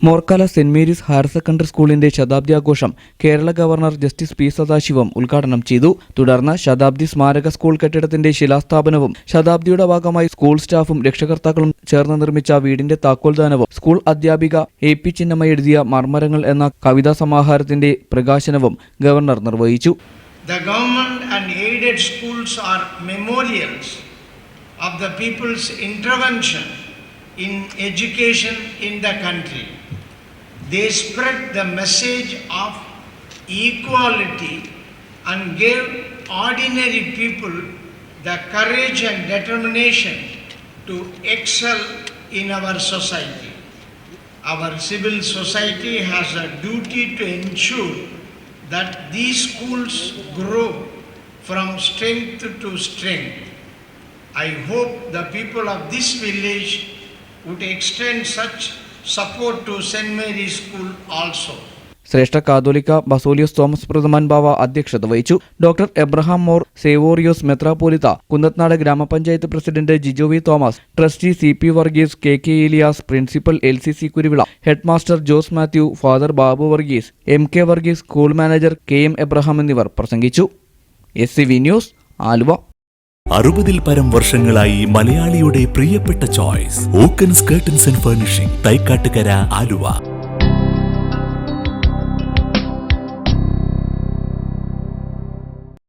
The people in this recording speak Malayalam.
മോർക്കാല സെന്റ് മേരീസ് ഹയർ സെക്കൻഡറി സ്കൂളിന്റെ ശതാബ്ദി ആഘോഷം Kerala governor justice P Sathasivam ഉദ്ഘാടനം ചെയ്തു. തുടർന്ന് ശതാബ്ദി സ്മാരക സ്കൂൾ കെട്ടിടത്തിന്റെ ശിലാസ്ഥാപനവും ശതാബ്ദിയുടെ ഭാഗമായി സ്കൂൾ സ്റ്റാഫും രക്ഷകർത്താക്കളും ചേർന്ന് നിർമ്മിച്ച വീടിന്റെ താക്കോൽദാനവും സ്കൂൾ അധ്യാപിക എ.പി. ചിന്നമ്മ എഴുതിയ മർമ്മരങ്ങൾ എന്ന കവിതാ സമാഹാരത്തിന്റെ പ്രകാശനവും ഗവർണർ നിർവഹിച്ചു. The government and aided schools are memorials of the people's intervention in education in the country. They spread the message of equality and gave ordinary people the courage and determination to excel in our society. Our civil society has a duty to ensure that these schools grow from strength to strength. I hope the people of this village would extend such support to St. Mary's School also. Shreshtha Catholicos Baselios Thomas പ്രഥമൻ ബാവ അധ്യക്ഷത വഹിച്ചു. ഡോക്ടർ എബ്രഹാം മോർ സേവോറിയോസ് മെത്രാപ്പോലിത്ത, കുന്നത്നാട് ഗ്രാമപഞ്ചായത്ത് president Jijo V Thomas, trustee CP. Varghese, KK. Elias, principal LCC. Kuruvila, head master Jose Mathew, father Babu Varghese, MK. Varghese, school manager KM. Abraham എന്നിവർ പ്രസംഗിച്ചു. SCV news, Aluva. 60-ൽ പരം വർഷങ്ങളായി മലയാളിയുടെ പ്രിയപ്പെട്ട choice Oakens curtains and furnishing, Thaikkattukara, Aluva.